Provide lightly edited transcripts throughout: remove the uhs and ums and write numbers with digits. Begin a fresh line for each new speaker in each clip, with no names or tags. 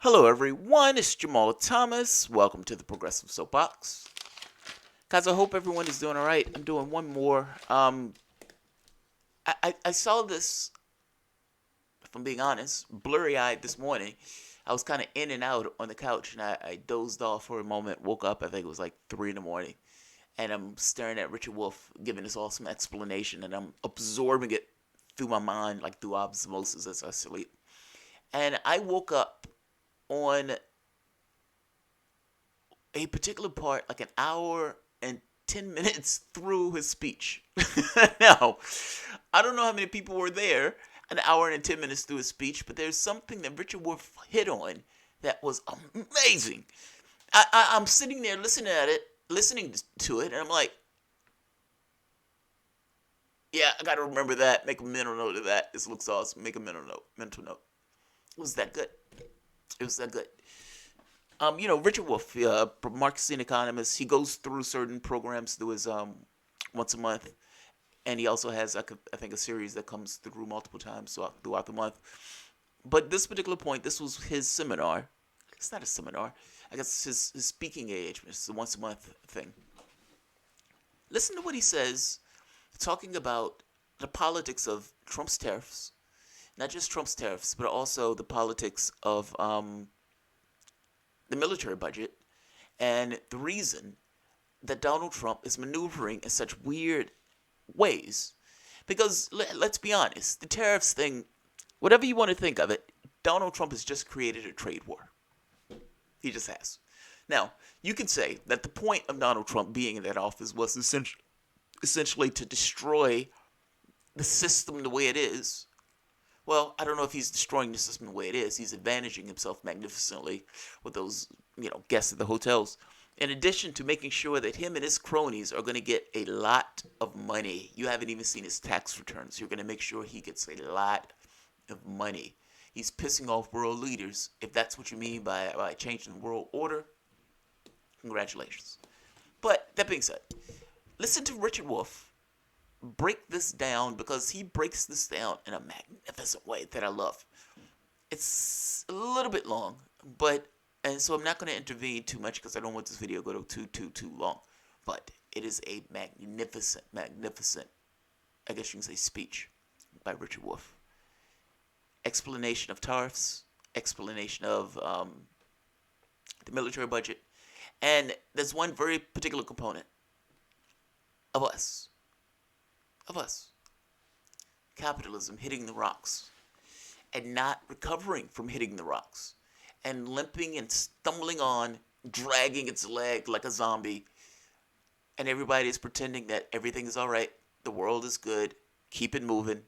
Hello, everyone. It's Jamal Thomas. Welcome to the Progressive Soapbox. Guys, I hope everyone is doing all right. I'm doing one more. I saw this, if I'm being honest, blurry eyed this morning. I was kind of in and out on the couch, and I dozed off for a moment. Woke up, I think it was like 3 in the morning, and I'm staring at Richard Wolff giving this awesome explanation, and I'm absorbing it through my mind, like through osmosis as I sleep. And I woke up on a particular part like an hour and 10 minutes through his speech. Now, I don't know how many people were there an hour and 10 minutes through his speech, but there's something that Richard Wolff hit on that was amazing. I'm sitting there listening to it, and I'm like, yeah, I gotta remember that. Make a mental note of that. This looks awesome. Make a mental note. It was that good. It was that good. Richard Wolff, Marxian economist, he goes through certain programs through his once a month, and he also has I think a series that comes through multiple times throughout the month. But this particular point, this was his seminar. It's not a seminar. I guess his speaking engagement. It's a once a month thing. Listen to what he says, talking about the politics of Trump's tariffs, not just Trump's tariffs, but also the politics of the military budget, and the reason that Donald Trump is maneuvering in such weird ways. Because let's be honest, the tariffs thing, whatever you want to think of it, Donald Trump has just created a trade war. He just has. Now, you can say that the point of Donald Trump being in that office was essentially to destroy the system the way it is. Well, I don't know if he's destroying the system the way it is. He's advantaging himself magnificently with those, guests at the hotels. In addition to making sure that him and his cronies are going to get a lot of money. You haven't even seen his tax returns. You're going to make sure he gets a lot of money. He's pissing off world leaders. If that's what you mean by changing the world order, congratulations. But that being said, listen to Richard Wolff break this down, because he breaks this down in a magnificent way that I love. It's a little bit long, and so I'm not going to intervene too much because I don't want this video to go too long. But it is a magnificent, I guess you can say, speech by Richard Wolff. Explanation of tariffs, explanation of the military budget, and there's one very particular component of us. Capitalism hitting the rocks and not recovering from hitting the rocks and limping and stumbling on, dragging its leg like a zombie, and everybody is pretending that everything is all right, the world is good, keep it moving.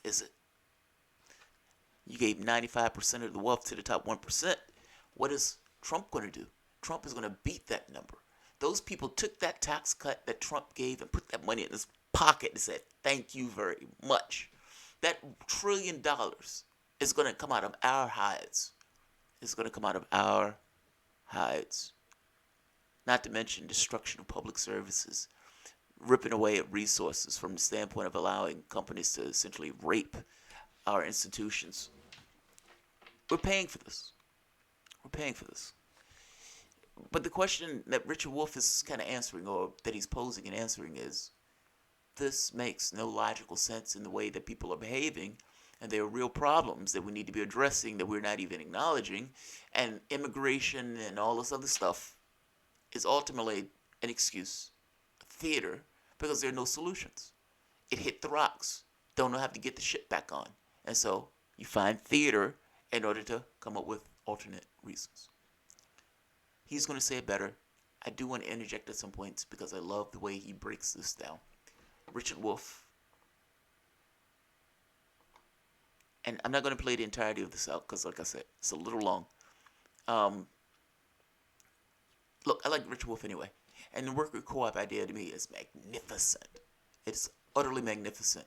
Is it? You gave 95% of the wealth to the top 1%. What is Trump going to do? Trump is going to beat that number. Those people took that tax cut that Trump gave and put that money in his pocket and said, thank you very much. That $1 trillion is going to come out of our hides. It's going to come out of our hides. Not to mention destruction of public services, ripping away at resources from the standpoint of allowing companies to essentially rape our institutions. We're paying for this. But the question that Richard Wolff is kind of answering, or that he's posing and answering, is this makes no logical sense in the way that people are behaving, and there are real problems that we need to be addressing that we're not even acknowledging, and immigration and all this other stuff is ultimately an excuse, a theater, because there are no solutions. It hit the rocks. Don't know how to get the shit back on. And so you find theater in order to come up with alternate reasons. He's going to say it better. I do want to interject at some points because I love the way he breaks this down. Richard Wolff. And I'm not going to play the entirety of this out because, like I said, it's a little long. Look, I like Richard Wolff anyway. And the worker co-op idea to me is magnificent. It's utterly magnificent.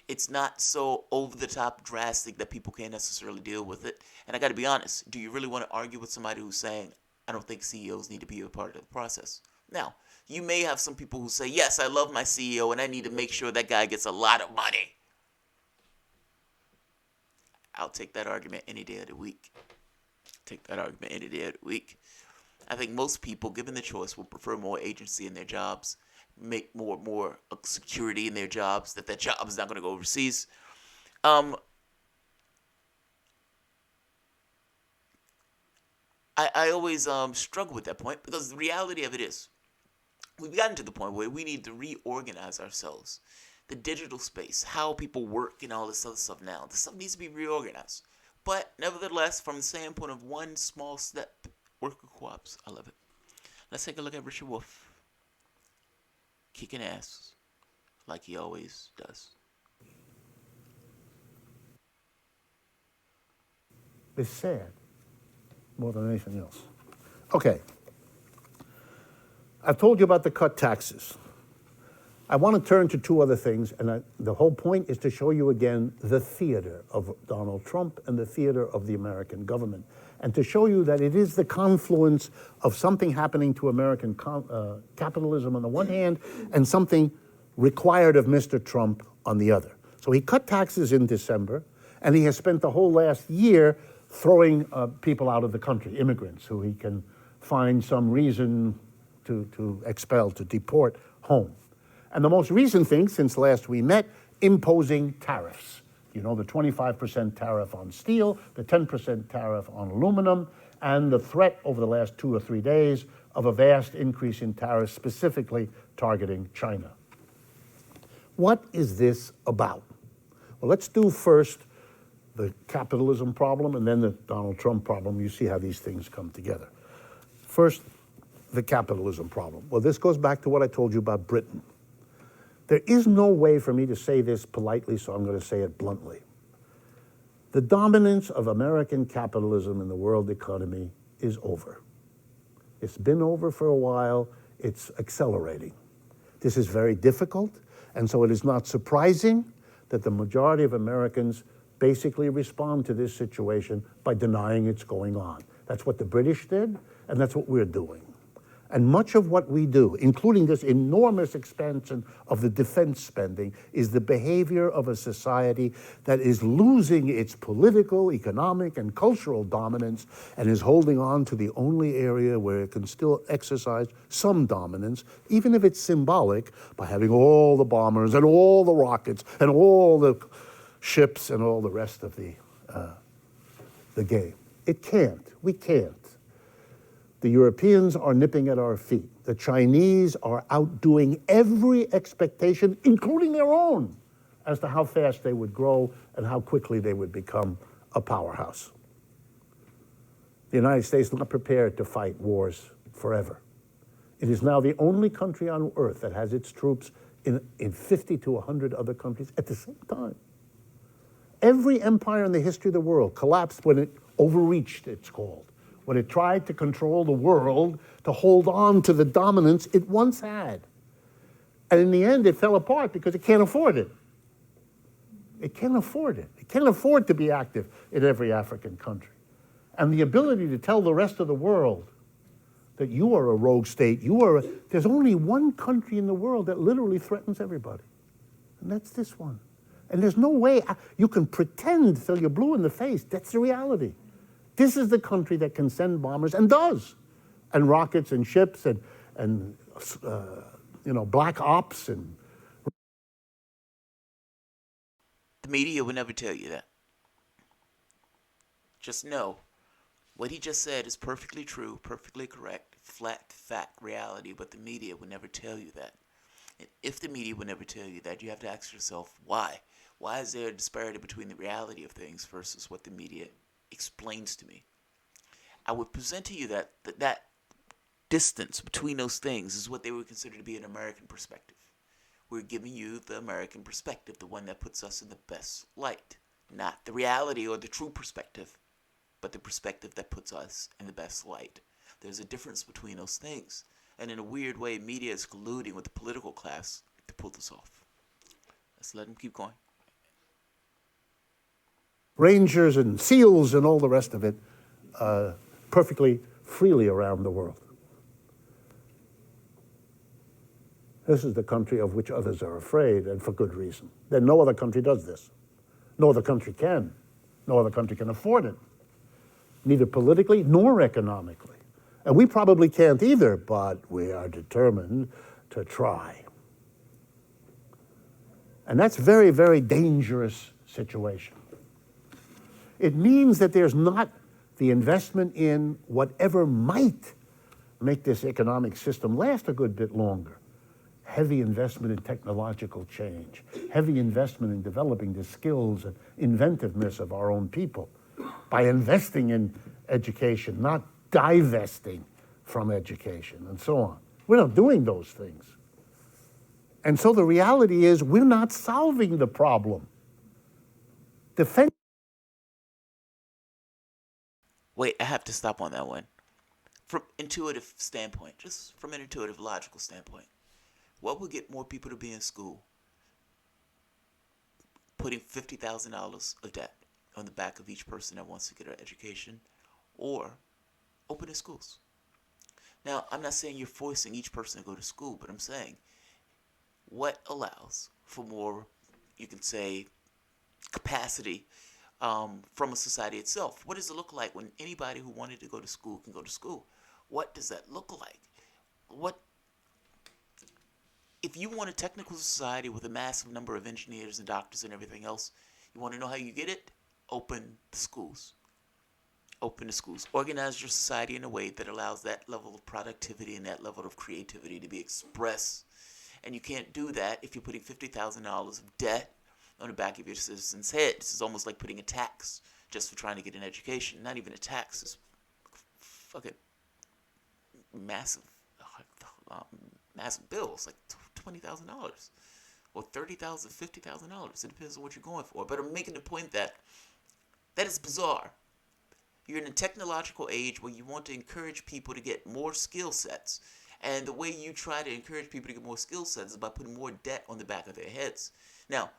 It's not so over-the-top drastic that people can't necessarily deal with it. And I got to be honest, do you really want to argue with somebody who's saying, I don't think CEOs need to be a part of the process? Now, you may have some people who say, yes, I love my CEO and I need to make sure that guy gets a lot of money. I'll take that argument any day of the week. Take that argument any day of the week. I think most people, given the choice, will prefer more agency in their jobs, make more security in their jobs, that job is not going to go overseas. I always struggle with that point because the reality of it is we've gotten to the point where we need to reorganize ourselves. The digital space, how people work and all this other stuff now, this stuff needs to be reorganized. But nevertheless, from the standpoint of one small step, worker co-ops, I love it. Let's take a look at Richard Wolff. Kicking ass like he always does.
It's sad more than anything else. Okay. I've told you about the cut taxes. I want to turn to two other things, and the whole point is to show you again the theater of Donald Trump and the theater of the American government, and to show you that it is the confluence of something happening to American capitalism on the one hand and something required of Mr. Trump on the other. So he cut taxes in December, and he has spent the whole last year throwing people out of the country, immigrants who he can find some reason to expel, to deport home. And the most recent thing since last we met, imposing tariffs. You know, the 25% tariff on steel, the 10% tariff on aluminum, and the threat over the last 2 or 3 days of a vast increase in tariffs specifically targeting China. What is this about? Well, let's do first the capitalism problem and then the Donald Trump problem. You see how these things come together. First, the capitalism problem. Well, this goes back to what I told you about Britain. There is no way for me to say this politely, so I'm going to say it bluntly. The dominance of American capitalism in the world economy is over. It's been over for a while. It's accelerating. This is very difficult, and so it is not surprising that the majority of Americans basically respond to this situation by denying it's going on. That's what the British did, and that's what we're doing. And much of what we do, including this enormous expansion of the defense spending, is the behavior of a society that is losing its political, economic, and cultural dominance and is holding on to the only area where it can still exercise some dominance, even if it's symbolic, by having all the bombers and all the rockets and all the ships and all the rest of the game. It can't. We can't. The Europeans are nipping at our feet. The Chinese are outdoing every expectation, including their own, as to how fast they would grow and how quickly they would become a powerhouse. The United States is not prepared to fight wars forever. It is now the only country on earth that has its troops in 50 to 100 other countries at the same time. Every empire in the history of the world collapsed when it overreached, it's called, when it tried to control the world, to hold on to the dominance it once had. And in the end, it fell apart because it can't afford it. It can't afford it. It can't afford to be active in every African country. And the ability to tell the rest of the world that you are a rogue state, there's only one country in the world that literally threatens everybody. And that's this one. And there's no way you can pretend till you're blue in the face. That's the reality. This is the country that can send bombers, and does, and rockets and ships and black ops and.
The media will never tell you that. Just know, what he just said is perfectly true, perfectly correct, flat fact reality, but the media will never tell you that. And if the media will never tell you that, you have to ask yourself, why? Why is there a disparity between the reality of things versus what the media explains to me? I would present to you that distance between those things is what they would consider to be an American perspective. We're giving you the American perspective, the one that puts us in the best light. Not the reality or the true perspective, but the perspective that puts us in the best light. There's a difference between those things. And in a weird way, media is colluding with the political class to pull this off. Let's let them keep going.
Rangers and SEALs and all the rest of it perfectly freely around the world. This is the country of which others are afraid, and for good reason. Then no other country does this. No other country can. No other country can afford it, neither politically nor economically. And we probably can't either, but we are determined to try. And that's a very, very dangerous situation. It means that there's not the investment in whatever might make this economic system last a good bit longer. Heavy investment in technological change, heavy investment in developing the skills and inventiveness of our own people by investing in education, not divesting from education, and so on. We're not doing those things. And so the reality is we're not solving the problem.
Wait, I have to stop on that one. From intuitive standpoint, just from an intuitive, logical standpoint, what would get more people to be in school? Putting $50,000 of debt on the back of each person that wants to get an education, or opening schools. Now, I'm not saying you're forcing each person to go to school, but I'm saying what allows for more, you can say, capacity from a society itself. What does it look like when anybody who wanted to go to school can go to school? What does that look like? What if you want a technical society with a massive number of engineers and doctors and everything else? You want to know how you get it? Open the schools. Open the schools. Organize your society in a way that allows that level of productivity and that level of creativity to be expressed. And you can't do that if you're putting $50,000 of debt on the back of your citizens' head. This is almost like putting a tax just for trying to get an education. Not even a tax. It's fucking massive, massive bills, like $20,000 or $30,000, $50,000. It depends on what you're going for. But I'm making the point that is bizarre. You're in a technological age where you want to encourage people to get more skill sets. And the way you try to encourage people to get more skill sets is by putting more debt on the back of their heads. Now,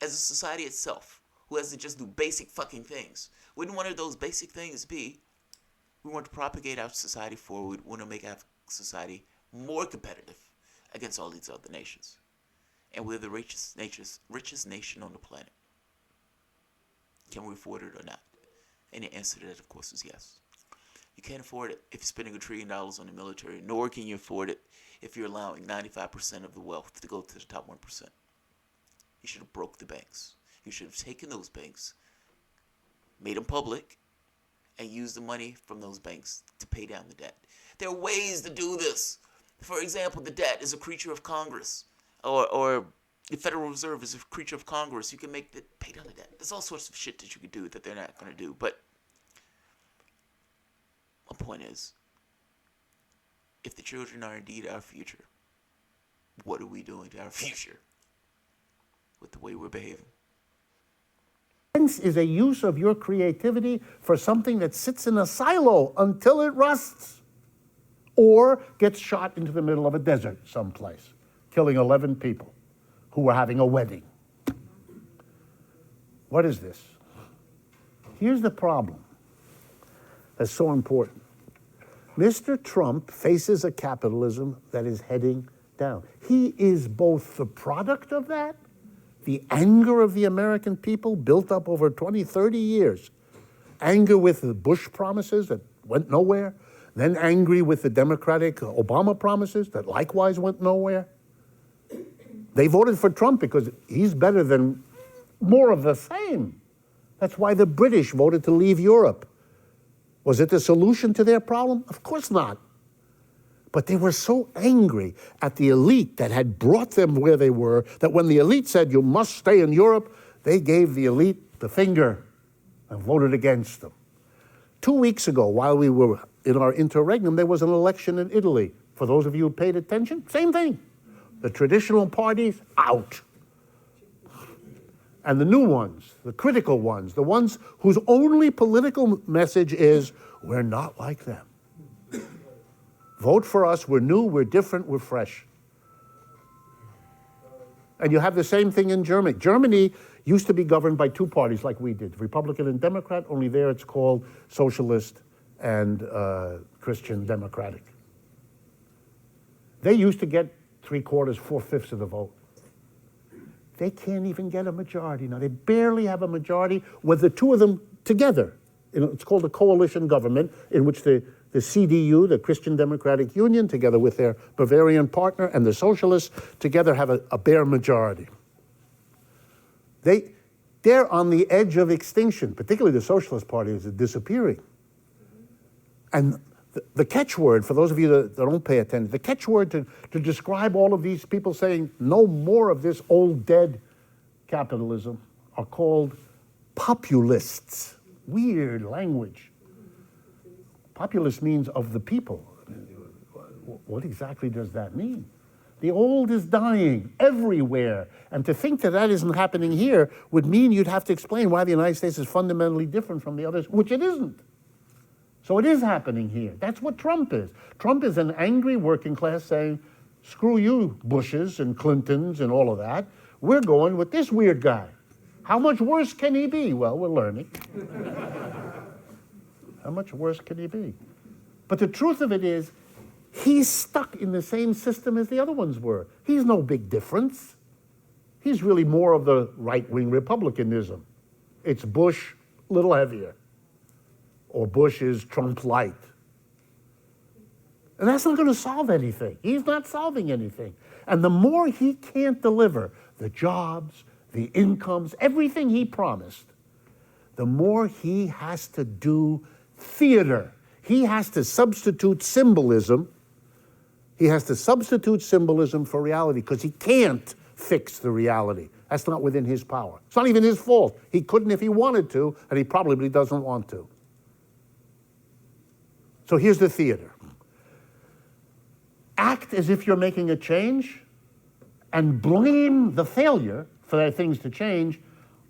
as a society itself, who has to just do basic fucking things, wouldn't one of those basic things be, we want to propagate our society forward, we want to make our society more competitive against all these other nations. And we're the richest nation on the planet. Can we afford it or not? And the answer to that, of course, is yes. You can't afford it if you're spending $1 trillion on the military, nor can you afford it if you're allowing 95% of the wealth to go to the top 1%. You should have broke the banks. You should have taken those banks, made them public, and used the money from those banks to pay down the debt. There are ways to do this. For example, the debt is a creature of Congress, or the Federal Reserve is a creature of Congress. You can make it pay down the debt. There's all sorts of shit that you could do that they're not going to do. But my point is, if the children are indeed our future, what are we doing to our future with the way we're behaving?
Is a use of your creativity for something that sits in a silo until it rusts or gets shot into the middle of a desert someplace, killing 11 people who were having a wedding. What is this? Here's the problem that's so important. Mr. Trump faces a capitalism that is heading down. He is both the product of that, the anger of the American people built up over 20, 30 years, anger with the Bush promises that went nowhere, then angry with the Democratic Obama promises that likewise went nowhere. They voted for Trump because he's better than more of the same. That's why the British voted to leave Europe. Was it the solution to their problem? Of course not. But they were so angry at the elite that had brought them where they were that when the elite said, you must stay in Europe, they gave the elite the finger and voted against them. 2 weeks ago, while we were in our interregnum, there was an election in Italy. For those of you who paid attention, same thing. The traditional parties, out. And the new ones, the critical ones, the ones whose only political message is, we're not like them. Vote for us, we're new, we're different, we're fresh. And you have the same thing in Germany. Germany used to be governed by two parties like we did, Republican and Democrat, only there it's called Socialist and Christian Democratic. They used to get 3/4, 4/5 of the vote. They can't even get a majority now. They barely have a majority with the two of them together. It's called a coalition government in which the CDU, the Christian Democratic Union, together with their Bavarian partner, and the socialists together have a bare majority. They're on the edge of extinction, particularly the Socialist Party is disappearing. And the catchword, for those of you that don't pay attention, the catchword to describe all of these people saying no more of this old dead capitalism are called populists. Weird language. Populist means of the people. What exactly does that mean? The old is dying everywhere. And to think that that isn't happening here would mean you'd have to explain why the United States is fundamentally different from the others, which it isn't. So it is happening here. That's what Trump is. Trump is an angry working class saying, screw you, Bushes and Clintons and all of that. We're going with this weird guy. How much worse can he be? Well, we're learning. How much worse can he be? But the truth of it is, he's stuck in the same system as the other ones were. He's no big difference. He's really more of the right-wing republicanism. It's Bush, a little heavier. Or Bush is Trump light. And that's not going to solve anything. He's not solving anything. And the more he can't deliver the jobs, the incomes, everything he promised, the more he has to do theater. He has to substitute symbolism. He has to substitute symbolism for reality because he can't fix the reality. That's not within his power. It's not even his fault. He couldn't if he wanted to, and he probably doesn't want to. So here's the theater. Act as if you're making a change and blame the failure for the things to change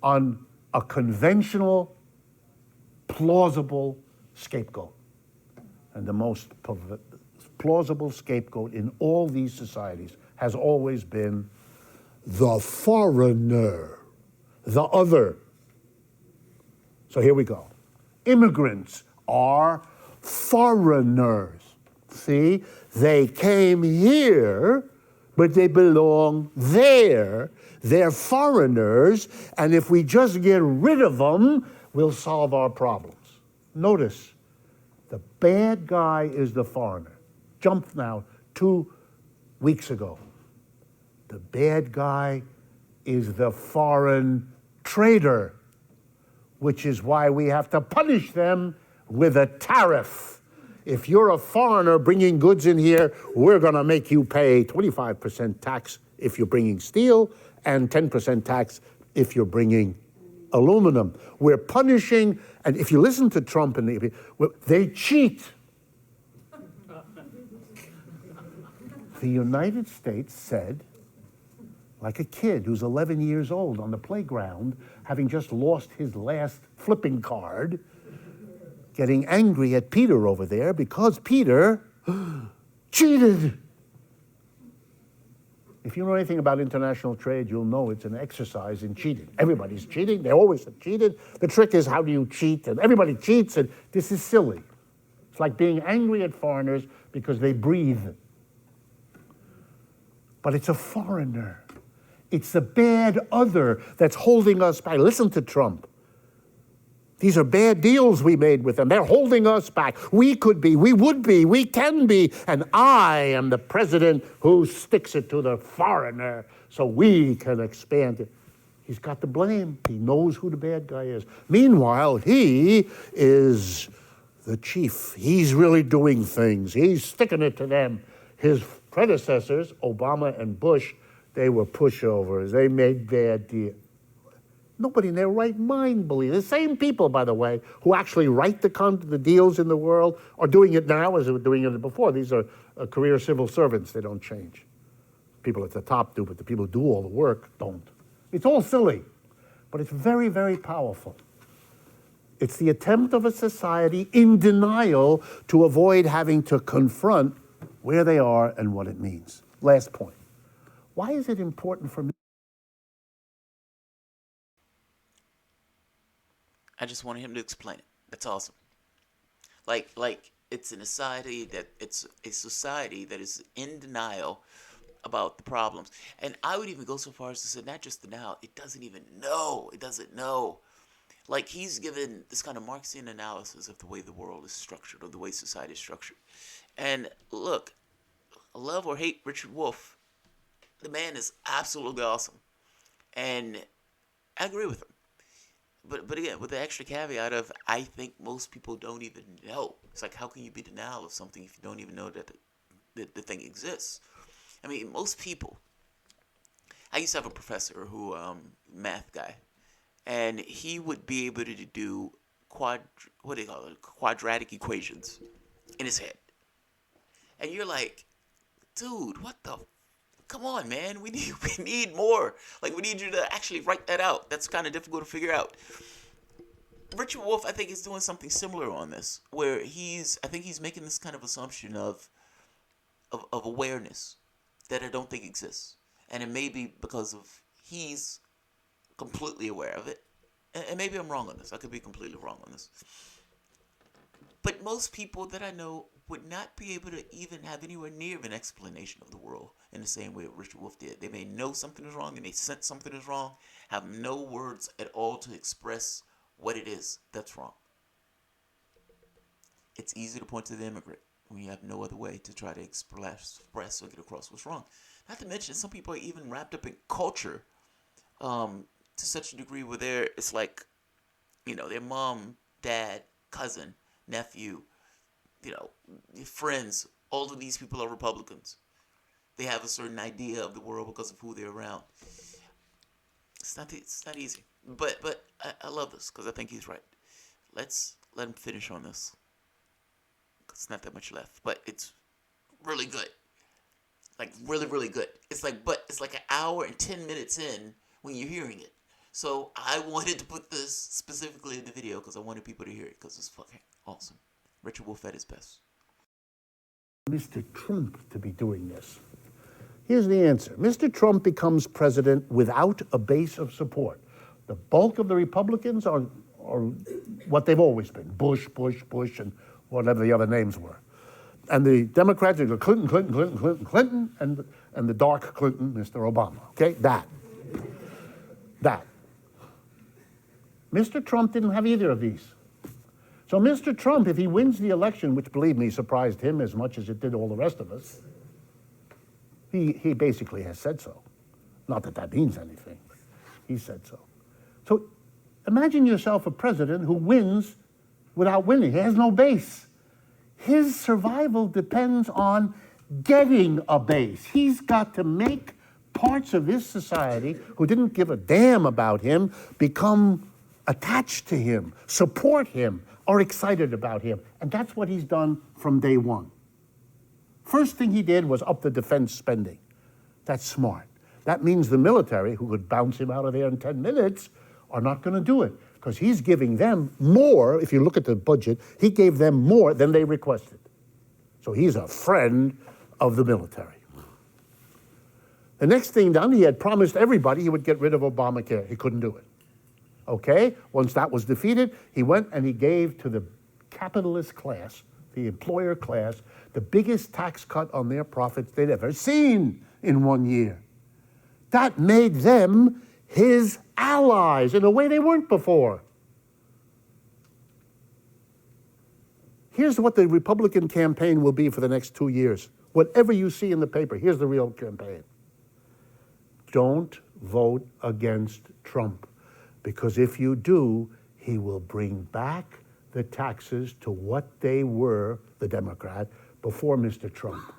on a conventional, plausible scapegoat. And the most plausible scapegoat in all these societies has always been the foreigner, the other. So here we go. Immigrants are foreigners. See, they came here, but they belong there. They're foreigners, and if we just get rid of them, we'll solve our problems. Notice, the bad guy is the foreigner. Jump now 2 weeks ago. The bad guy is the foreign trader, which is why we have to punish them with a tariff. If you're a foreigner bringing goods in here, we're going to make you pay 25% tax if you're bringing steel and 10% tax if you're bringing aluminum. We're punishing, and if you listen to Trump, and they cheat. The United States said, like a kid who's 11 years old on the playground, having just lost his last flipping card, getting angry at Peter over there because Peter cheated. If you know anything about international trade, you'll know it's an exercise in cheating. Everybody's cheating. They always have cheated. The trick is, how do you cheat? And everybody cheats, and this is silly. It's like being angry at foreigners because they breathe. But it's a foreigner. It's the bad other that's holding us back. Listen to Trump. These are bad deals we made with them. They're holding us back. We could be, we would be, we can be, and I am the president who sticks it to the foreigner so we can expand it. He's got the blame. He knows who the bad guy is. Meanwhile, he is the chief. He's really doing things. He's sticking it to them. His predecessors, Obama and Bush, they were pushovers. They made bad deals. Nobody in their right mind believes. The same people, by the way, who actually write the deals in the world are doing it now as they were doing it before. These are career civil servants. They don't change. People at the top do, but the people who do all the work don't. It's all silly, but it's very, very powerful. It's the attempt of a society in denial to avoid having to confront where they are and what it means. Last point. Why is it important for me?
I just wanted him to explain it. That's awesome. Like it's a society that is in denial about the problems. And I would even go so far as to say, not just the now, it doesn't even know. It doesn't know. Like, he's given this kind of Marxian analysis of the way the world is structured, or the way society is structured. And look, love or hate Richard Wolff, the man is absolutely awesome. And I agree with him. But again, with the extra caveat of, I think most people don't even know. It's like, how can you be denial of something if you don't even know that the thing exists? I mean, most people. I used to have a professor who, math guy, and he would be able to do what do they call it, quadratic equations in his head, and you're like, dude, what the? Come on, man, we need more. Like, we need you to actually write that out. That's kind of difficult to figure out. Richard Wolff, I think, is doing something similar on this, where I think he's making this kind of assumption of awareness that I don't think exists. And it may be because of he's completely aware of it. And maybe I'm wrong on this. I could be completely wrong on this. But most people that I know would not be able to even have anywhere near an explanation of the world in the same way Richard Wolff did. They may know something is wrong, and they sense something is wrong, have no words at all to express what it is that's wrong. It's easy to point to the immigrant when you have no other way to try to express or get across what's wrong. Not to mention, some people are even wrapped up in culture to such a degree where it's like, their mom, dad, cousin, nephew, friends, all of these people are Republicans. They have a certain idea of the world because of who they're around. It's not easy. But I love this because I think he's right. Let's let him finish on this. It's not that much left, but it's really good. Like, really, really good. It's like an hour and 10 minutes in when you're hearing it. So I wanted to put this specifically in the video because I wanted people to hear it because it's fucking awesome. Richard Wolff at his best.
Mr. Trump to be doing this. Here's the answer. Mr. Trump becomes president without a base of support. The bulk of the Republicans are what they've always been. Bush, and whatever the other names were. And the Democrats are Clinton, and the dark Clinton, Mr. Obama. Okay, that. Mr. Trump didn't have either of these. So Mr. Trump, if he wins the election, which, believe me, surprised him as much as it did all the rest of us, he basically has said so. Not that that means anything, but he said so. So imagine yourself a president who wins without winning. He has no base. His survival depends on getting a base. He's got to make parts of his society who didn't give a damn about him become attached to him, support him, are excited about him. And that's what he's done from day one. First thing he did was up the defense spending. That's smart. That means the military, who could bounce him out of there in 10 minutes, are not going to do it because he's giving them more. If you look at the budget, he gave them more than they requested. So he's a friend of the military. The next thing done, he had promised everybody he would get rid of Obamacare. He couldn't do it. Okay, once that was defeated, he went and he gave to the capitalist class, the employer class, the biggest tax cut on their profits they'd ever seen in 1 year. That made them his allies in a way they weren't before. Here's what the Republican campaign will be for the next 2 years. Whatever you see in the paper, here's the real campaign. Don't vote against Trump, because if you do, he will bring back the taxes to what they were, the Democrat, before Mr. Trump.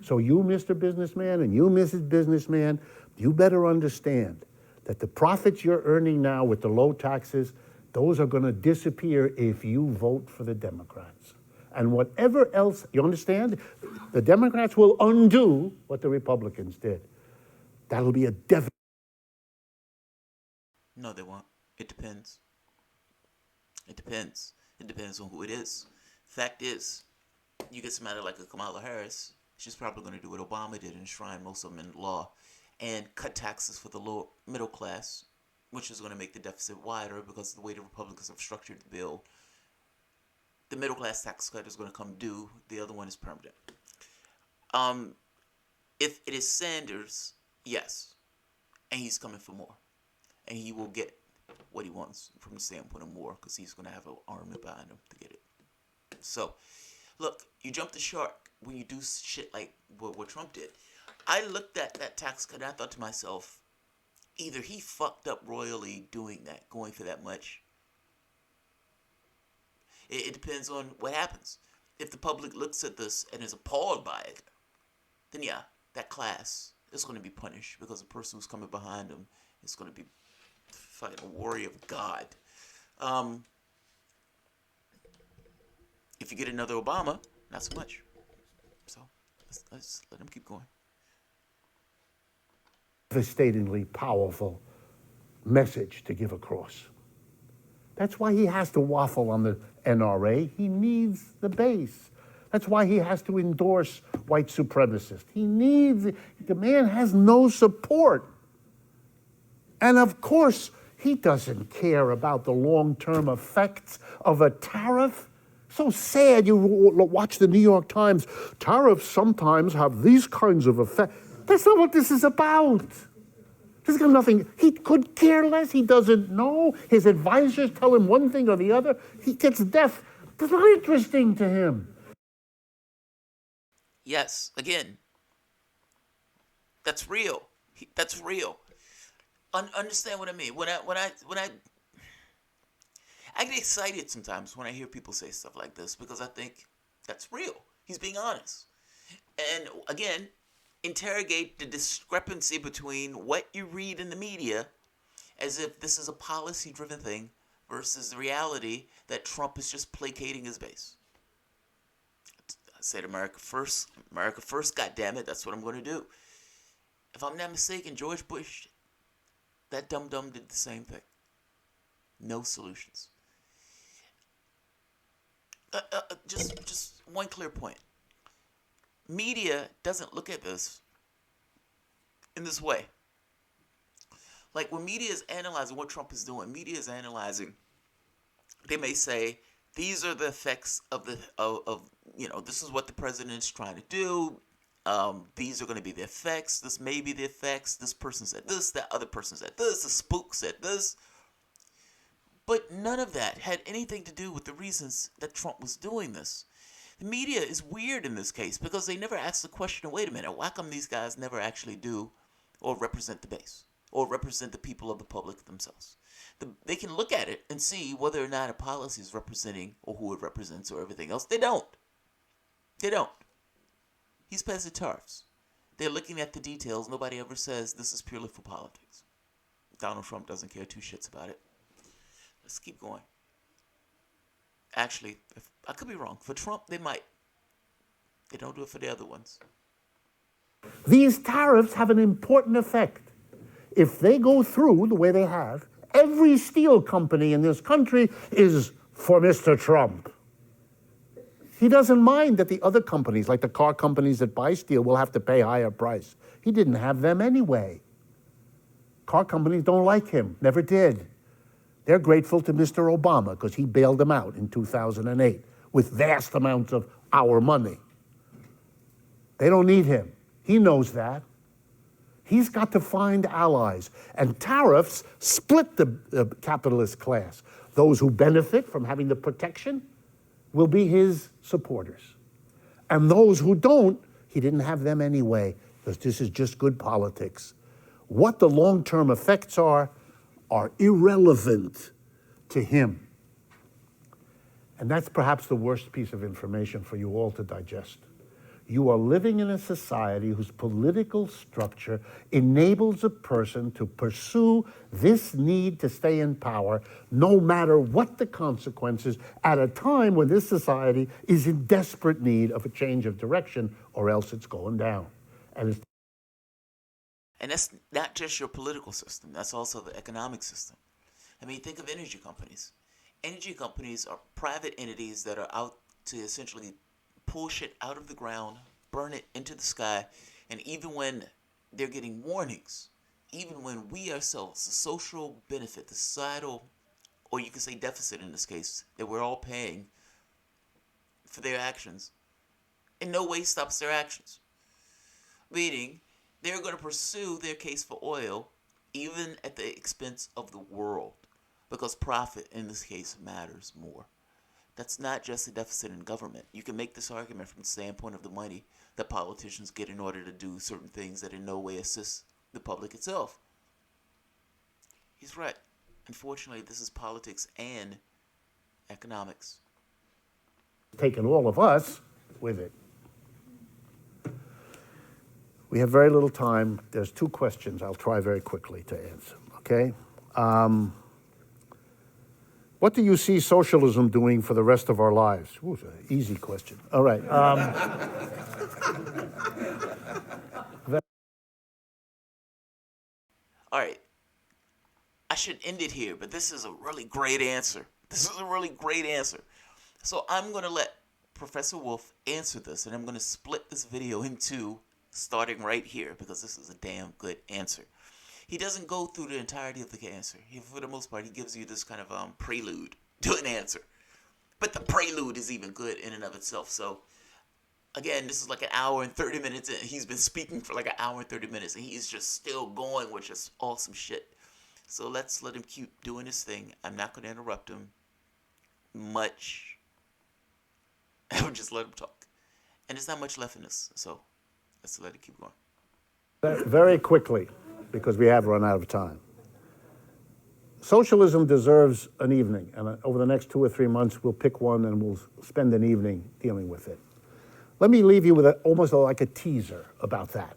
So you, Mr. Businessman, and you, Mrs. Businessman, you better understand that the profits you're earning now with the low taxes, those are going to disappear if you vote for the Democrats. And whatever else, you understand? The Democrats will undo what the Republicans did. That'll be a devastating.
No, they won't. It depends. It depends. It depends on who it is. Fact is, you get somebody like a Kamala Harris, she's probably going to do what Obama did, enshrine most of them in law, and cut taxes for the lower middle class, which is going to make the deficit wider because of the way the Republicans have structured the bill. The middle class tax cut is going to come due. The other one is permanent. If it is Sanders, yes, and he's coming for more, and he will get what he wants from the standpoint of more, because he's going to have an army behind him to get it. So, look, you jump the shark when you do shit like what Trump did. I looked at that tax cut and I thought to myself, either he fucked up royally doing that, going for that much. It depends on what happens. If the public looks at this and is appalled by it, then yeah, that class is going to be punished, because the person who's coming behind them is going to be fucking a warrior of God. If you get another Obama, not so much. So let's let him keep going.
Devastatingly powerful message to give across. That's why he has to waffle on the NRA. He needs the base. That's why he has to endorse white supremacists. The man has no support. And of course, he doesn't care about the long-term effects of a tariff. So sad. You watch the New York Times. Tariffs sometimes have these kinds of effects. That's not what this is about. This has got nothing. He could care less. He doesn't know. His advisors tell him one thing or the other. He gets deaf. It's not interesting to him.
Yes, again, that's real. That's real. Understand what I mean? When I get excited sometimes when I hear people say stuff like this, because I think that's real. He's being honest. And again, interrogate the discrepancy between what you read in the media as if this is a policy-driven thing versus the reality that Trump is just placating his base. I said America first. America first, goddammit, that's what I'm going to do. If I'm not mistaken, George Bush, that dum-dum did the same thing. No solutions. Just one clear point. Media doesn't look at this in this way. Like when media is analyzing what Trump is doing, media is analyzing. They may say these are the effects of this is what the president is trying to do. These are going to be the effects. This may be the effects. This person said this. That other person said this. The spook said this. But none of that had anything to do with the reasons that Trump was doing this. The media is weird in this case because they never ask the question, wait a minute, why come these guys never actually do or represent the base or represent the people of the public themselves? They can look at it and see whether or not a policy is representing or who it represents or everything else. They don't. They don't. He's passing tariffs. They're looking at the details. Nobody ever says this is purely for politics. Donald Trump doesn't care two shits about it. Let's keep going. Actually, I could be wrong. For Trump, they might. They don't do it for the other ones.
These tariffs have an important effect. If they go through the way they have, every steel company in this country is for Mr. Trump. He doesn't mind that the other companies, like the car companies that buy steel, will have to pay higher price. He didn't have them anyway. Car companies don't like him, never did. They're grateful to Mr. Obama because he bailed them out in 2008 with vast amounts of our money. They don't need him. He knows that. He's got to find allies. And tariffs split the capitalist class. Those who benefit from having the protection will be his supporters. And those who don't, he didn't have them anyway, because this is just good politics. What the long-term effects are irrelevant to him. And that's perhaps the worst piece of information for you all to digest. You are living in a society whose political structure enables a person to pursue this need to stay in power, no matter what the consequences, at a time when this society is in desperate need of a change of direction, or else it's going down. And
that's not just your political system. That's also the economic system. I mean, think of energy companies. Energy companies are private entities that are out to essentially pull shit out of the ground, burn it into the sky, and even when they're getting warnings, even when we ourselves, the social benefit, the societal, or you could say deficit in this case, that we're all paying for their actions, in no way stops their actions. meaning they're going to pursue their case for oil even at the expense of the world, because profit in this case matters more. That's not just a deficit in government. You can make this argument from the standpoint of the money that politicians get in order to do certain things that in no way assist the public itself. He's right. Unfortunately, this is politics and economics.
Taken all of us with it. We have very little time. There's two questions I'll try very quickly to answer, okay? What do you see socialism doing for the rest of our lives? Ooh, it's an easy question. All right.
All right. I should end it here, but this is a really great answer. This is a really great answer. So I'm going to let Professor Wolff answer this, and I'm going to split this video in two, starting right here, because this is a damn good answer. He doesn't go through the entirety of the answer. For the most part, he gives you this kind of prelude to an answer. But the prelude is even good in and of itself. So, again, this is like an hour and 30 minutes, and he's been speaking for like an hour and 30 minutes, and he's just still going with just awesome shit. So let's let him keep doing his thing. I'm not going to interrupt him much. I would just let him talk. And there's not much left in this, so let's let it keep going.
Very quickly, because we have run out of time. Socialism deserves an evening, and over the next 2 or 3 months, we'll pick one and we'll spend an evening dealing with it. Let me leave you with almost like a teaser about that.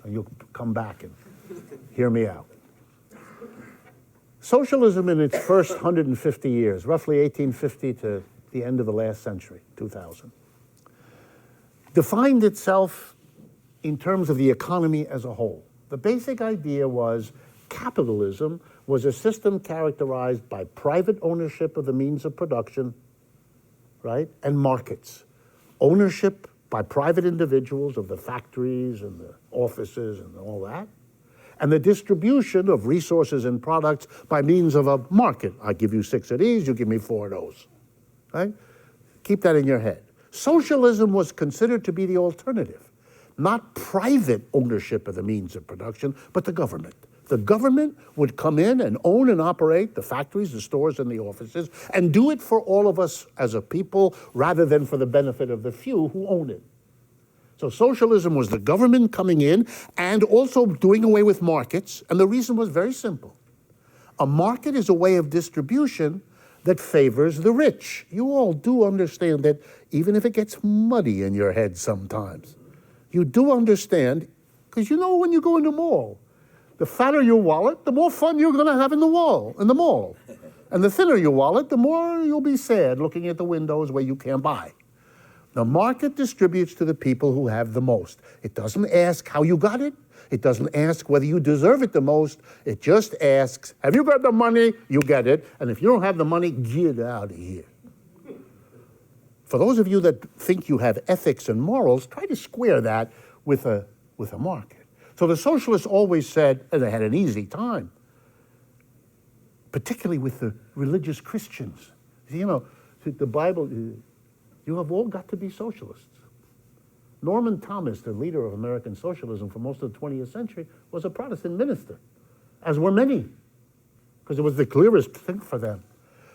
And you'll come back and hear me out. Socialism in its first 150 years, roughly 1850 to the end of the last century, 2000, defined itself in terms of the economy as a whole. The basic idea was capitalism was a system characterized by private ownership of the means of production, right, and markets. Ownership by private individuals of the factories and the offices and all that, and the distribution of resources and products by means of a market. I give you 6 of these, you give me 4 of those, right? Keep that in your head. Socialism was considered to be the alternative, not private ownership of the means of production, but the government. The government would come in and own and operate the factories, the stores, and the offices, and do it for all of us as a people, rather than for the benefit of the few who own it. So socialism was the government coming in and also doing away with markets, and the reason was very simple. A market is a way of distribution that favors the rich. You all do understand that, even if it gets muddy in your head sometimes. You do understand, because you know when you go in the mall, the fatter your wallet, the more fun you're going to have in the mall. And the thinner your wallet, the more you'll be sad looking at the windows where you can't buy. The market distributes to the people who have the most. It doesn't ask how you got it. It doesn't ask whether you deserve it the most. It just asks, have you got the money? You get it. And if you don't have the money, get out of here. For those of you that think you have ethics and morals, try to square that with a market. So the socialists always said, and they had an easy time, particularly with the religious Christians. You know, the Bible, you have all got to be socialists. Norman Thomas, the leader of American socialism for most of the 20th century, was a Protestant minister, as were many, because it was the clearest thing for them.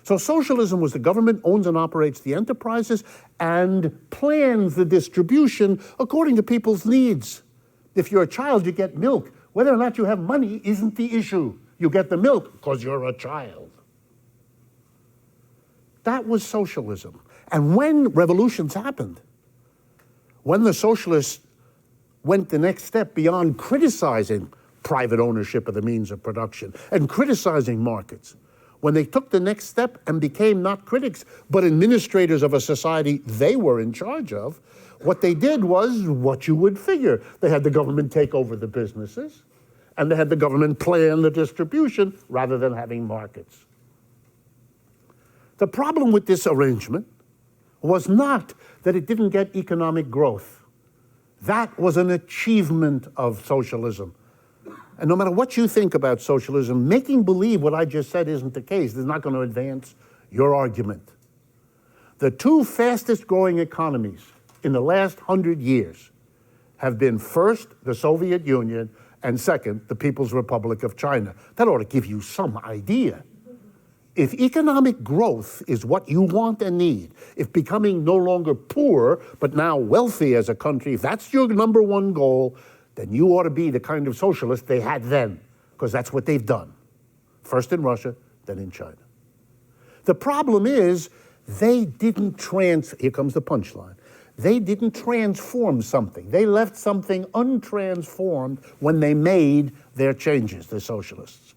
So socialism was the government owns and operates the enterprises and plans the distribution according to people's needs. If you're a child, you get milk. Whether or not you have money isn't the issue. You get the milk because you're a child. That was socialism. And when revolutions happened, when the socialists went the next step beyond criticizing private ownership of the means of production and criticizing markets, when they took the next step and became not critics, but administrators of a society they were in charge of, what they did was what you would figure. They had the government take over the businesses, and they had the government plan the distribution rather than having markets. The problem with this arrangement was not that it didn't get economic growth. That was an achievement of socialism. And no matter what you think about socialism, making believe what I just said isn't the case is not going to advance your argument. The 2 fastest growing economies in the last 100 years, have been first, the Soviet Union, and second, the People's Republic of China. That ought to give you some idea. If economic growth is what you want and need, if becoming no longer poor, but now wealthy as a country, if that's your number one goal, then you ought to be the kind of socialist they had then, because that's what they've done. First in Russia, then in China. The problem is, they didn't here comes the punchline. They didn't transform something. They left something untransformed when they made their changes, the socialists.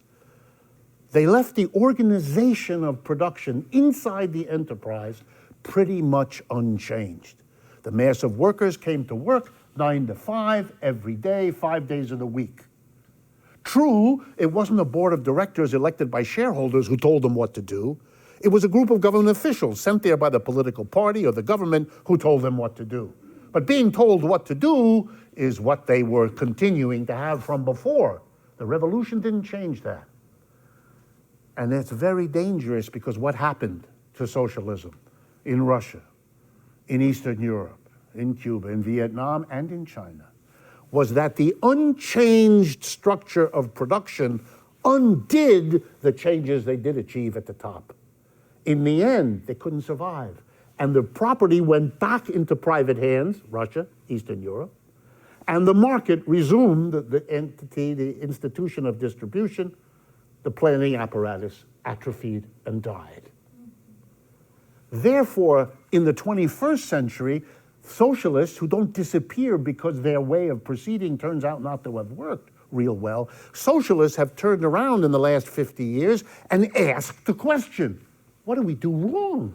They left the organization of production inside the enterprise pretty much unchanged. The mass of workers came to work 9 to 5 every day, 5 days of the week. True, it wasn't a board of directors elected by shareholders who told them what to do. It was a group of government officials sent there by the political party or the government who told them what to do. But being told what to do is what they were continuing to have from before. The revolution didn't change that. And it's very dangerous because what happened to socialism in Russia, in Eastern Europe, in Cuba, in Vietnam, and in China was that the unchanged structure of production undid the changes they did achieve at the top. In the end, they couldn't survive. And the property went back into private hands, Russia, Eastern Europe, and the market resumed the entity, the institution of distribution. The planning apparatus atrophied and died. Therefore, in the 21st century, socialists who don't disappear because their way of proceeding turns out not to have worked real well, socialists have turned around in the last 50 years and asked the question, what did we do wrong?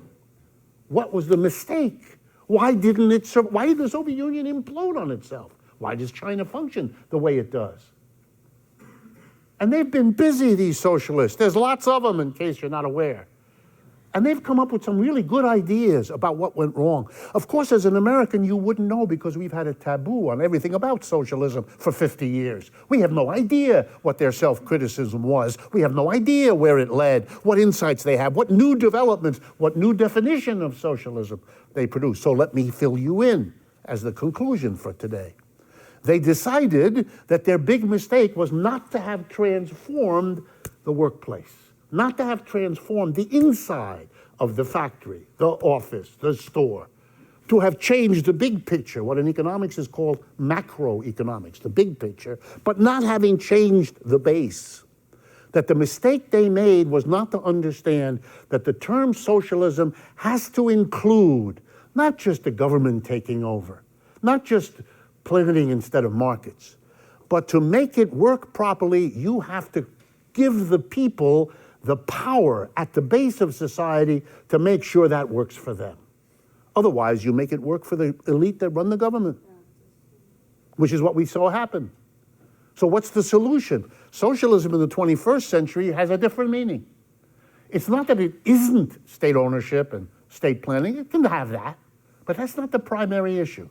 What was the mistake? Why did the Soviet Union implode on itself? Why does China function the way it does? And they've been busy, these socialists. There's lots of them, in case you're not aware. And they've come up with some really good ideas about what went wrong. Of course, as an American, you wouldn't know because we've had a taboo on everything about socialism for 50 years. We have no idea what their self-criticism was. We have no idea where it led, what insights they have, what new developments, what new definition of socialism they produce. So let me fill you in as the conclusion for today. They decided that their big mistake was not to have transformed the workplace, not to have transformed the inside of the factory, the office, the store, to have changed the big picture, what in economics is called macroeconomics, the big picture, but not having changed the base. That the mistake they made was not to understand that the term socialism has to include not just the government taking over, not just planning instead of markets, but to make it work properly, you have to give the people the power at the base of society to make sure that works for them. Otherwise, you make it work for the elite that run the government, which is what we saw happen. So what's the solution? Socialism in the 21st century has a different meaning. It's not that it isn't state ownership and state planning. It can have that, but that's not the primary issue.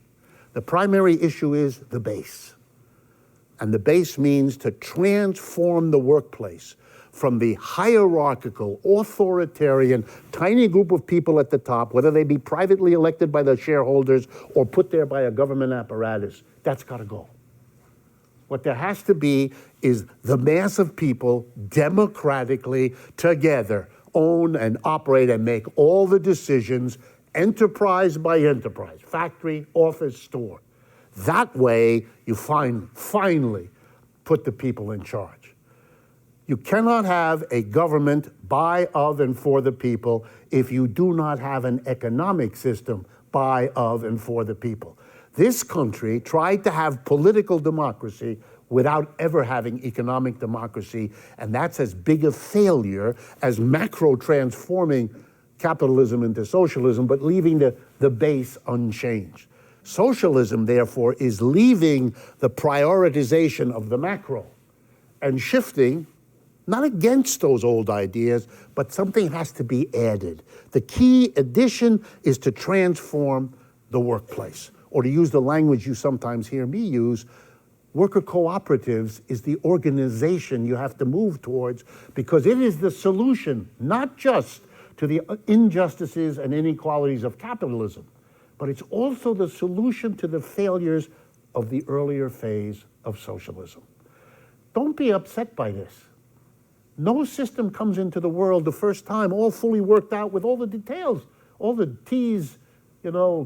The primary issue is the base. And the base means to transform the workplace from the hierarchical, authoritarian, tiny group of people at the top, whether they be privately elected by the shareholders or put there by a government apparatus. That's got to go. What there has to be is the mass of people democratically together own and operate and make all the decisions enterprise by enterprise, factory, office, store. That way, you finally put the people in charge. You cannot have a government by, of, and for the people if you do not have an economic system by, of, and for the people. This country tried to have political democracy without ever having economic democracy, and that's as big a failure as macro transforming capitalism into socialism, but leaving the base unchanged. Socialism, therefore, is leaving the prioritization of the macro and shifting, not against those old ideas, but something has to be added. The key addition is to transform the workplace. Or to use the language you sometimes hear me use, worker cooperatives is the organization you have to move towards because it is the solution, not just to the injustices and inequalities of capitalism, but it's also the solution to the failures of the earlier phase of socialism. Don't be upset by this. No system comes into the world the first time all fully worked out with all the details, all the T's,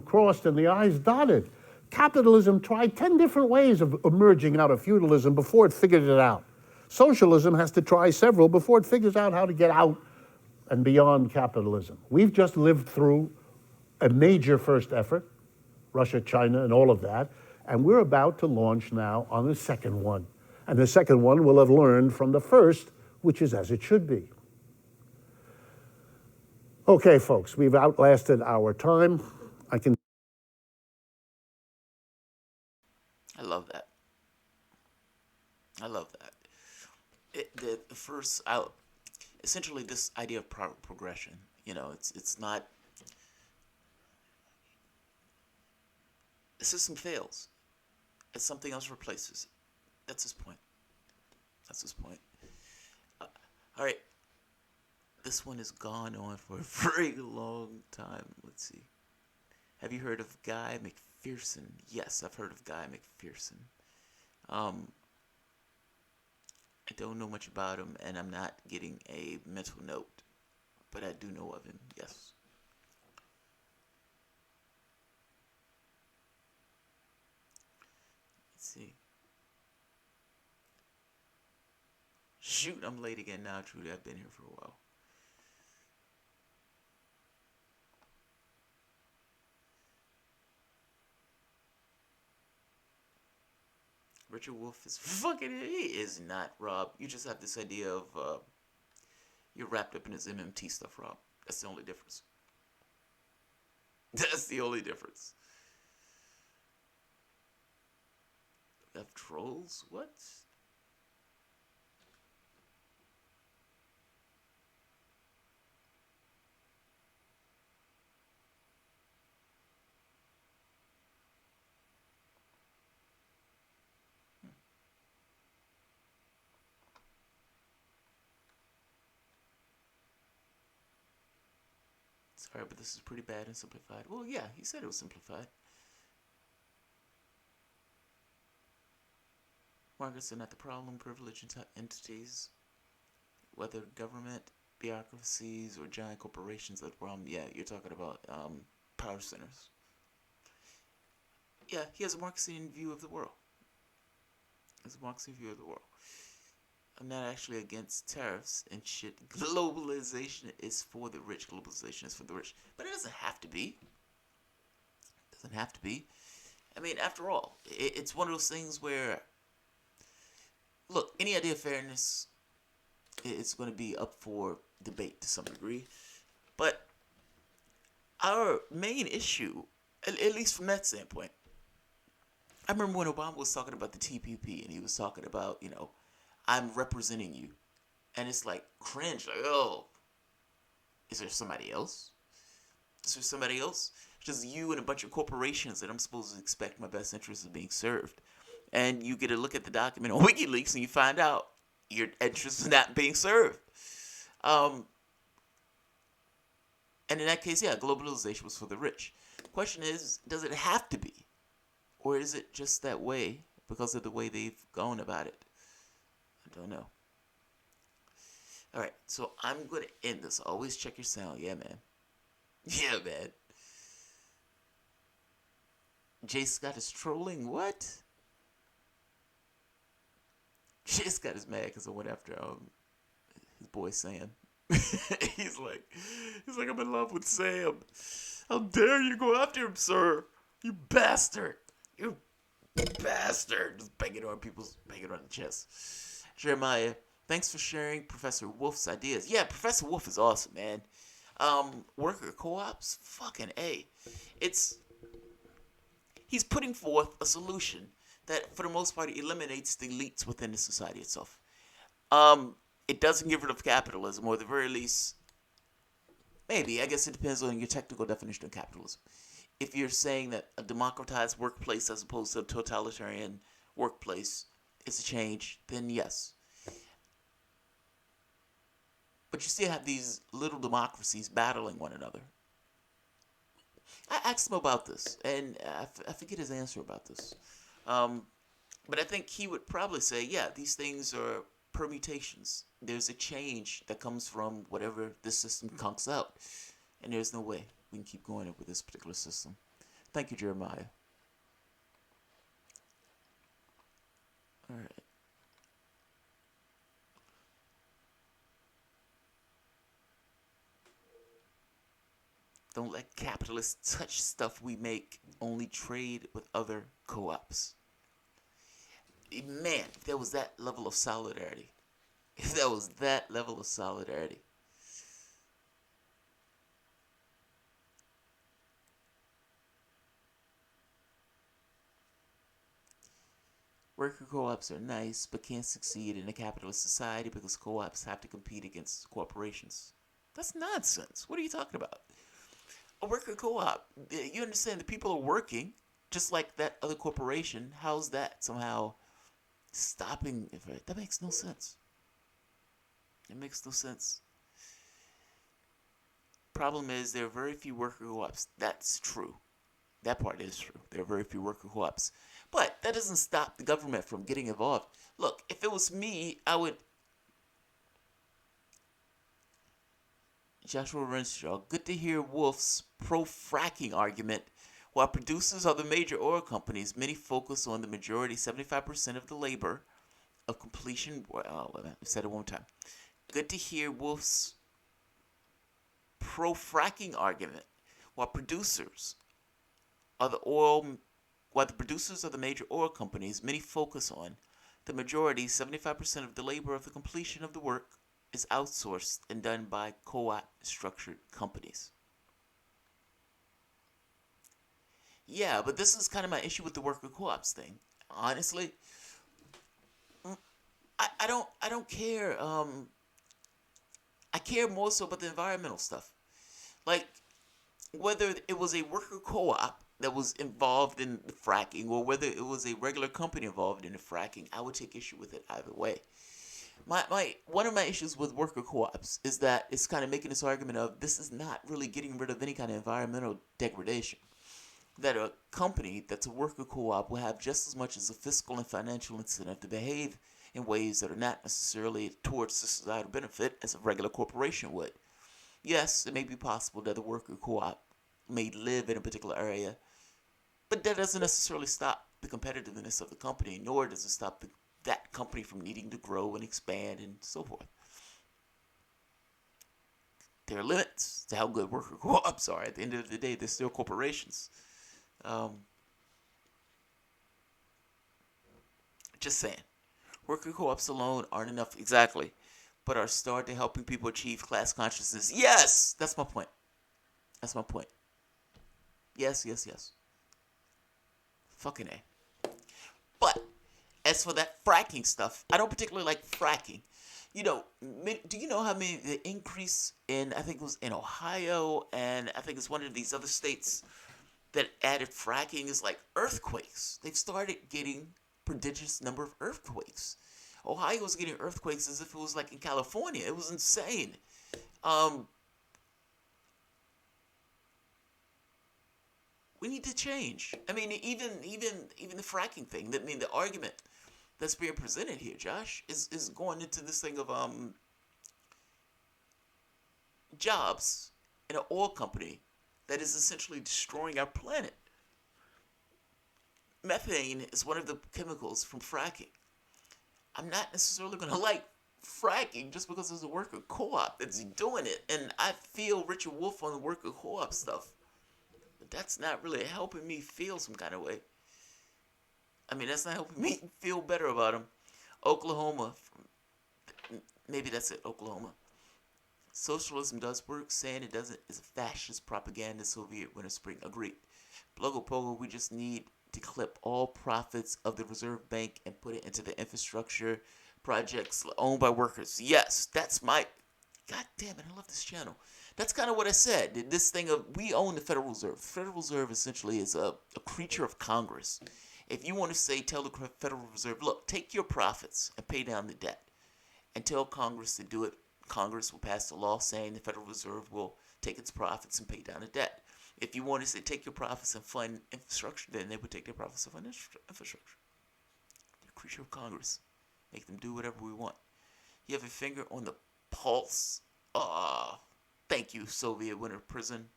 crossed and the I's dotted. Capitalism tried 10 different ways of emerging out of feudalism before it figured it out. Socialism has to try several before it figures out how to get out and beyond capitalism. We've just lived through a major first effort, Russia, China, and all of that, and we're about to launch now on the second one. And the second one will have learned from the first, which is as it should be. Okay, folks, we've outlasted our time.
I love that. I love that. The first, essentially, this idea of progression. It's not. The system fails, and something else replaces it. That's his point. That's his point. All right. This one has gone on for a very long time. Let's see. Have you heard of Guy McPherson? Yes, I've heard of Guy McPherson. I don't know much about him, and I'm not getting a mental note, but I do know of him, yes. Let's see. Shoot, I'm late again now, Trudy. I've been here for a while. Richard Wolff is fucking. He is not, Rob. You just have this idea of you're wrapped up in his MMT stuff, Rob. That's the only difference. That's the only difference. We have trolls? What? Sorry, but this is pretty bad and simplified. Well, yeah, he said it was simplified. Markets are not the problem. Privileged entities, whether government, bureaucracies, or giant corporations, are the problem. Yeah, you're talking about power centers. Yeah, he has a Marxian view of the world. He has a Marxian view of the world. I'm not actually against tariffs and shit. Globalization is for the rich. Globalization is for the rich. But it doesn't have to be. It doesn't have to be. I mean, after all, it's one of those things where, look, any idea of fairness, it's going to be up for debate to some degree. But our main issue, at least from that standpoint, I remember when Obama was talking about the TPP and he was talking about, I'm representing you. And it's like cringe, like, oh, is there somebody else? Is there somebody else? It's just you and a bunch of corporations that I'm supposed to expect my best interests is being served. And you get to look at the document on WikiLeaks and you find out your interests are not being served. And in that case, yeah, globalization was for the rich. The question is, does it have to be? Or is it just that way because of the way they've gone about it? I don't know. All right, so I'm going to end this. Always check your sound. Yeah, man. Yeah, man. Jay Scott is trolling. What? Jay Scott is mad because I went after his boy Sam. he's like, I'm in love with Sam. How dare you go after him, sir? You bastard. You bastard. Just banging on the chest. Jeremiah, thanks for sharing Professor Wolff's ideas. Yeah, Professor Wolff is awesome, man. Worker co-ops, fucking A. He's putting forth a solution that, for the most part, eliminates the elites within the society itself. It doesn't get rid of capitalism, or at the very least, maybe. I guess it depends on your technical definition of capitalism. If you're saying that a democratized workplace as opposed to a totalitarian workplace is a change, then yes. But you still have these little democracies battling one another. I asked him about this, and I forget his answer about this. Um, but I think he would probably say, yeah, these things are permutations. There's a change that comes from whatever this system conks out, and there's no way we can keep going with this particular system. Thank you, Jeremiah. All right. Don't let capitalists touch stuff we make. Only trade with other co-ops. Man, if there was that level of solidarity, if there was that level of solidarity, worker co-ops are nice, but can't succeed in a capitalist society because co-ops have to compete against corporations. That's nonsense. What are you talking about? A worker co-op, you understand the people are working just like that other corporation. How's that somehow stopping? That makes no sense. It makes no sense. Problem is, there are very few worker co-ops. That's true. That part is true. There are very few worker co-ops. But that doesn't stop the government from getting involved. Look, if it was me, I would. Joshua Renshaw, good to hear Wolff's pro-fracking argument. While producers are the major oil companies, many focus on the majority, 75% of the labor of completion. Well, I said it one time. Good to hear Wolff's pro-fracking argument. While producers are the oil, while the producers of the major oil companies, many focus on the majority, 75% of the labor of the completion of the work is outsourced and done by co-op structured companies. Yeah, but this is kind of my issue with the worker co-ops thing. Honestly, I don't care. I care more so about the environmental stuff. Like whether it was a worker co-op that was involved in the fracking or whether it was a regular company involved in the fracking, I would take issue with it either way. My one of my issues with worker co-ops is that it's kind of making this argument of this is not really getting rid of any kind of environmental degradation. That a company that's a worker co-op will have just as much as a fiscal and financial incentive to behave in ways that are not necessarily towards the societal benefit as a regular corporation would. Yes, it may be possible that a worker co-op may live in a particular area, but that doesn't necessarily stop the competitiveness of the company, nor does it stop that company from needing to grow and expand and so forth. There are limits to how good worker co-ops are. At the end of the day, they're still corporations. Um, just saying. Worker co-ops alone aren't enough exactly, but are a start to helping people achieve class consciousness. Yes, that's my point. That's my point. Yes, yes, yes. Fucking A. But as for that fracking stuff, I don't particularly like fracking. You know, do you know how many the increase in I think it was in Ohio and I think it's one of these other states that added fracking is like earthquakes. They've started getting prodigious number of earthquakes. Ohio was getting earthquakes as if it was like in California. It was insane. Um, we need to change. I mean, even the fracking thing. I mean, the argument that's being presented here, Josh, is going into this thing of jobs in an oil company that is essentially destroying our planet. Methane is one of the chemicals from fracking. I'm not necessarily going to like fracking just because there's a worker co-op that's doing it. And I feel Richard Wolff on the worker co-op stuff. But that's not really helping me feel some kind of way. I mean, that's not helping me feel better about him. Oklahoma, maybe that's it, Oklahoma. Socialism does work. Saying it doesn't is a fascist propaganda Soviet winter spring. Agreed. Blogo Pogo, we just need to clip all profits of the Reserve Bank and put it into the infrastructure projects owned by workers. Yes, that's my. God damn it, I love this channel. That's kind of what I said. This thing of we own the Federal Reserve. The Federal Reserve essentially is a creature of Congress. If you want to say, tell the Federal Reserve, look, take your profits and pay down the debt, and tell Congress to do it. Congress will pass a law saying the Federal Reserve will take its profits and pay down the debt. If you wanted to take your profits and fund infrastructure, then they would take their profits and fund infrastructure. They're a creature of Congress. Make them do whatever we want. You have a finger on the pulse. Thank you, Soviet winter prison.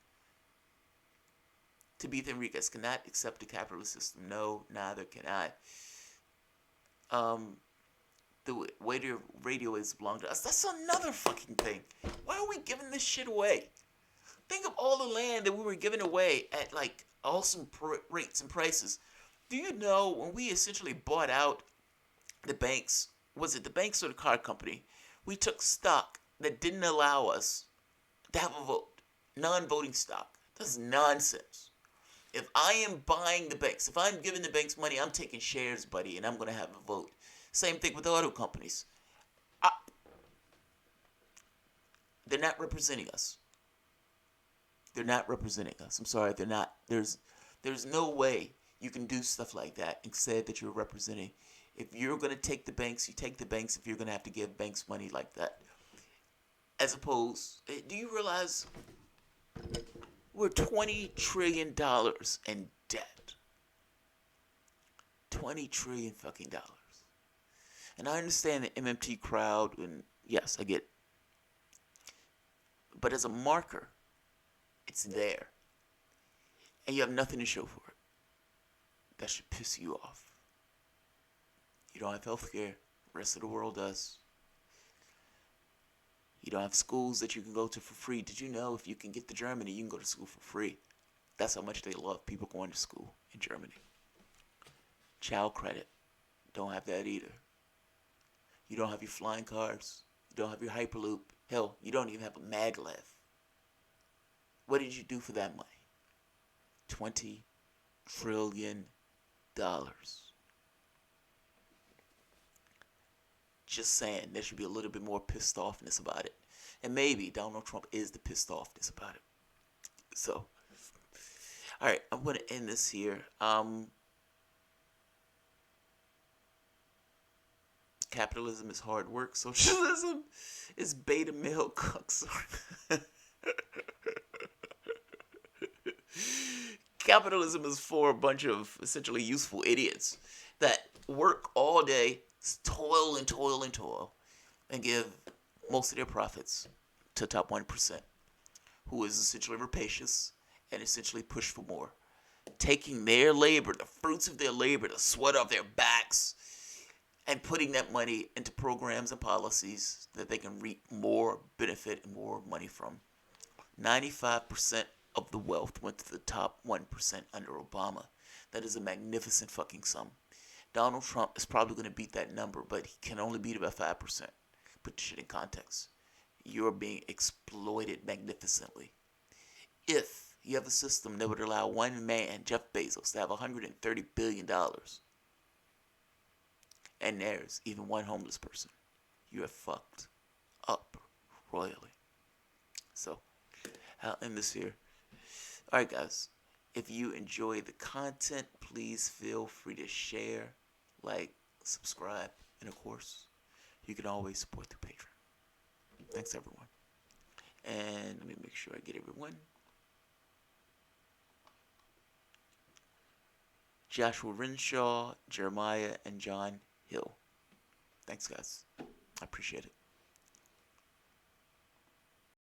Tabitha Enriquez cannot accept the capitalist system. No, neither can I. The radio waves belong to us. That's another fucking thing. Why are we giving this shit away? Think of all the land that we were giving away at like awesome rates and prices. Do you know when we essentially bought out the banks, was it the banks or the car company? We took stock that didn't allow us to have a vote. Non-voting stock. That's nonsense. If I am buying the banks, if I'm giving the banks money, I'm taking shares, buddy, and I'm going to have a vote. Same thing with the auto companies. They're not representing us. They're not representing us. I'm sorry, they're not. There's no way you can do stuff like that and say that you're representing. If you're going to take the banks, you take the banks if you're going to have to give banks money like that. As opposed, do you realize we're $20 trillion in debt? $20 trillion fucking dollars. And I understand the MMT crowd, and yes, I get it. But as a marker, it's there. And you have nothing to show for it. That should piss you off. You don't have health care. The rest of the world does. You don't have schools that you can go to for free. Did you know if you can get to Germany, you can go to school for free? That's how much they love people going to school in Germany. Child credit. Don't have that either. You don't have your flying cars. You don't have your Hyperloop. Hell, you don't even have a maglev. What did you do for that money? $20 trillion. Just saying, there should be a little bit more pissed offness about it. And maybe Donald Trump is the pissed offness about it. So, alright, I'm going to end this here. Capitalism is hard work. Socialism is beta male cucks. Capitalism is for a bunch of essentially useful idiots that work all day, toil and toil and toil, and give most of their profits to top 1%, who is essentially rapacious and essentially push for more. Taking their labor, the fruits of their labor, the sweat off their backs, and putting that money into programs and policies that they can reap more benefit and more money from. 95% of the wealth went to the top 1% under Obama. That is a magnificent fucking sum. Donald Trump is probably going to beat that number, but he can only beat it by 5%. Put the shit in context. You're being exploited magnificently. If you have a system that would allow one man, Jeff Bezos, to have $130 billion, and there's even one homeless person, you are fucked up royally. So, I'll end this here. Alright guys, if you enjoy the content, please feel free to share, like, subscribe, and of course, you can always support through Patreon. Thanks everyone. And let me make sure I get everyone. Joshua Renshaw, Jeremiah, and John Hill. Thanks guys. I appreciate it.